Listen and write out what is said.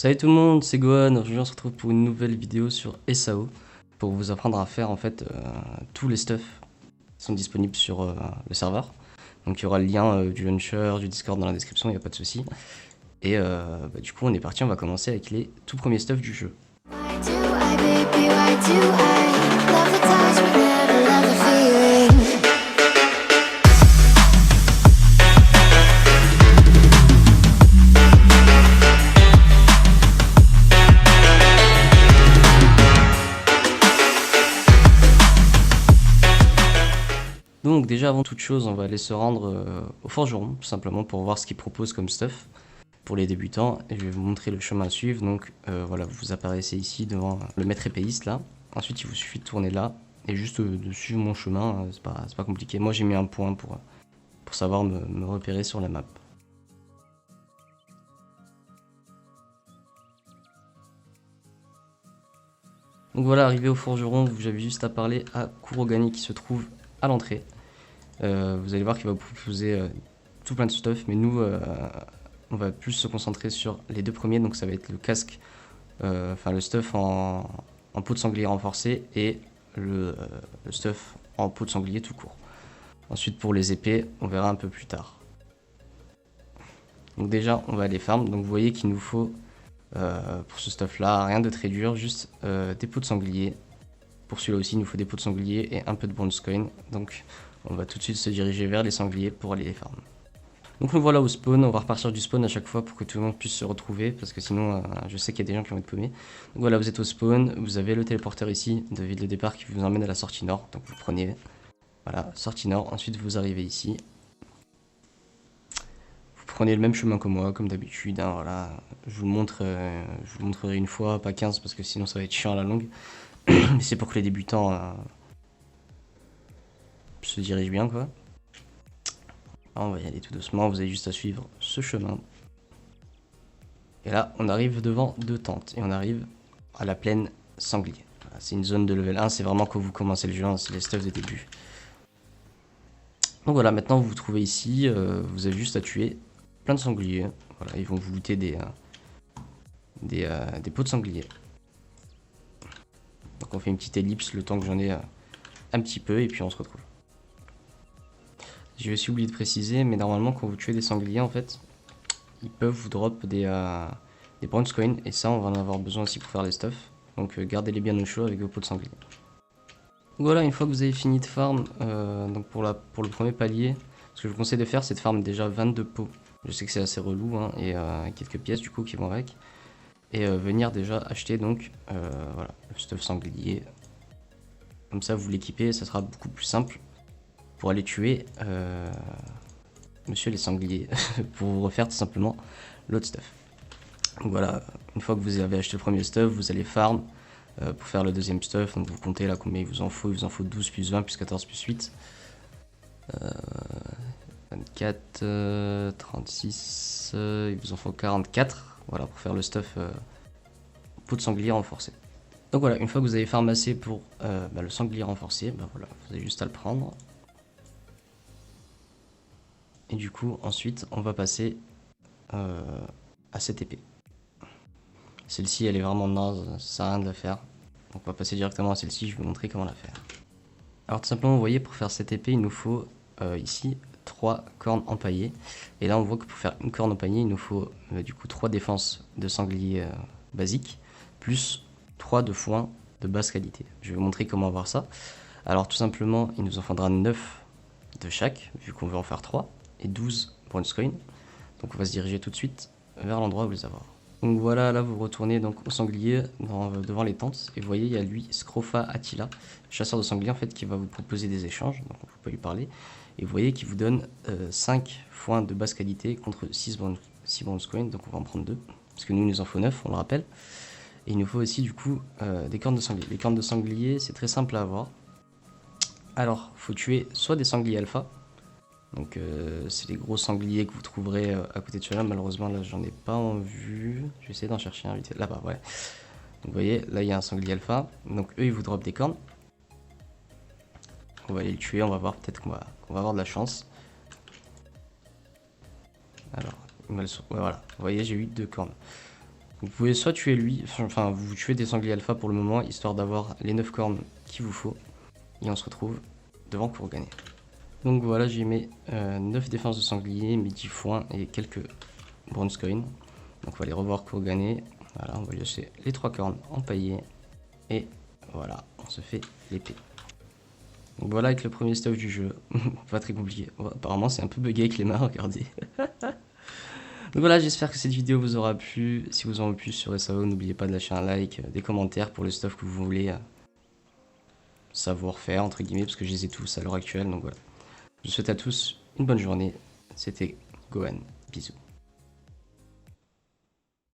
Salut tout le monde, c'est Gohan. Aujourd'hui on se retrouve pour une nouvelle vidéo sur SAO pour vous apprendre à faire en fait tous les stuffs qui sont disponibles sur le serveur. Donc il y aura le lien du launcher, du Discord dans la description, il n'y a pas de souci. Et du coup on est parti, on va commencer avec les tout premiers stuffs du jeu. Why do I, baby, why do I love the touch but never love the feeling? Donc déjà avant toute chose on va aller se rendre au forgeron tout simplement pour voir ce qu'il propose comme stuff pour les débutants et je vais vous montrer le chemin à suivre. Donc voilà, vous apparaissez ici devant le maître épéiste là. Ensuite il vous suffit de tourner là et juste de suivre mon chemin, c'est pas compliqué. Moi j'ai mis un point pour savoir me repérer sur la map. Donc voilà, arrivé au forgeron, vous avez juste à parler à Kurogane qui se trouve à l'entrée. Vous allez voir qu'il va vous proposer tout plein de stuff, mais nous on va plus se concentrer sur les deux premiers, donc ça va être le casque, enfin le stuff en peau de sanglier renforcé et le stuff en peau de sanglier tout court. Ensuite pour les épées, on verra un peu plus tard. Donc déjà on va aller farm, donc vous voyez qu'il nous faut pour ce stuff là, rien de très dur, juste des peaux de sanglier. Pour celui-là aussi il nous faut des peaux de sanglier et un peu de bronze coin, donc on va tout de suite se diriger vers les sangliers pour aller les farm. Donc nous voilà au spawn, on va repartir du spawn à chaque fois pour que tout le monde puisse se retrouver, parce que sinon je sais qu'il y a des gens qui vont être paumés. Donc voilà, vous êtes au spawn, vous avez le téléporteur ici de ville de départ qui vous emmène à la sortie nord, donc vous prenez, voilà, sortie nord, ensuite vous arrivez ici. Vous prenez le même chemin que moi, comme d'habitude, hein, voilà, je vous le montrerai une fois, pas 15, parce que sinon ça va être chiant à la longue. Mais c'est pour que les débutants se dirigent bien quoi. On va y aller tout doucement, vous avez juste à suivre ce chemin. Et là, on arrive devant deux tentes et on arrive à la plaine sanglier. Voilà, c'est une zone de level 1, c'est vraiment quand vous commencez le jeu, hein, c'est les stuffs de début. Donc voilà, maintenant vous vous trouvez ici, vous avez juste à tuer plein de sangliers. Voilà, ils vont vous looter des peaux de sanglier. Donc on fait une petite ellipse le temps que j'en ai un petit peu et puis on se retrouve. J'ai aussi oublié de préciser, mais normalement quand vous tuez des sangliers en fait, ils peuvent vous drop des bronze coins et ça on va en avoir besoin aussi pour faire les stuffs. Donc gardez-les bien au chaud avec vos peaux de sanglier. Donc voilà, une fois que vous avez fini de farm, donc pour le premier palier, ce que je vous conseille de faire c'est de farm déjà 22 peaux. Je sais que c'est assez relou hein, et quelques pièces du coup qui vont avec. Et venir déjà acheter donc voilà, le stuff sanglier. Comme ça vous l'équipez, ça sera beaucoup plus simple pour aller tuer monsieur les sangliers, pour vous refaire tout simplement l'autre stuff. Donc voilà, une fois que vous avez acheté le premier stuff, vous allez farm pour faire le deuxième stuff, donc vous comptez là combien il vous en faut 12 plus 20 plus 14 plus 8. 24, 36, il vous en faut 44, voilà pour faire le stuff peau de sanglier renforcé. Donc voilà, une fois que vous avez farmassé pour le sanglier renforcé, voilà, vous avez juste à le prendre. Et du coup, ensuite, on va passer à cette épée. Celle-ci, elle est vraiment naze, ça sert à rien de la faire. Donc on va passer directement à celle-ci, je vais vous montrer comment la faire. Alors tout simplement, vous voyez, pour faire cette épée, il nous faut ici 3 cornes empaillées. Et là, on voit que pour faire une corne empaillée, il nous faut du coup 3 défenses de sanglier basiques, plus 3 de foin de basse qualité. Je vais vous montrer comment avoir ça. Alors tout simplement, il nous en faudra 9 de chaque, vu qu'on veut en faire 3. Et 12 bronze coin. Donc on va se diriger tout de suite vers l'endroit où les avoir. Donc voilà, là vous retournez donc au sanglier devant les tentes et vous voyez il y a lui Scrofa Attila, chasseur de sangliers en fait qui va vous proposer des échanges, donc on peut lui parler. Et vous voyez qu'il vous donne 5 foins de basse qualité contre 6 bronze coin, donc on va en prendre 2, parce que nous il nous en faut 9, on le rappelle. Et il nous faut aussi du coup des cornes de sanglier. Les cornes de sanglier c'est très simple à avoir. Alors faut tuer soit des sangliers alpha. Donc c'est les gros sangliers que vous trouverez à côté de celui-là. Malheureusement là j'en ai pas en vue. Je vais essayer d'en chercher un vite fait. Là-bas, ouais. Donc vous voyez, là il y a un sanglier alpha. Donc eux ils vous drop des cornes. On va aller le tuer, on va voir, peut-être qu'on va avoir de la chance. Alors, ouais, voilà. Vous voyez, j'ai eu 2 cornes. Vous pouvez soit tuer lui, enfin vous tuez des sangliers alpha pour le moment, histoire d'avoir les 9 cornes qu'il vous faut. Et on se retrouve devant Kurugane. Donc voilà, j'ai mis 9 défenses de sanglier, mes 10 foins et quelques bronze coins. Donc on va aller revoir Kurugane. Voilà, on va lui lâcher les 3 cornes empaillées. Et voilà, on se fait l'épée. Donc voilà avec le premier stuff du jeu. Pas très compliqué. Oh, apparemment c'est un peu bugué avec les mains, regardez. Donc voilà, j'espère que cette vidéo vous aura plu. Si vous en avez plus sur SAO, n'oubliez pas de lâcher un like, des commentaires pour le stuff que vous voulez savoir faire, entre guillemets, parce que je les ai tous à l'heure actuelle. Donc voilà. Je vous souhaite à tous une bonne journée. C'était Gohan. Bisous.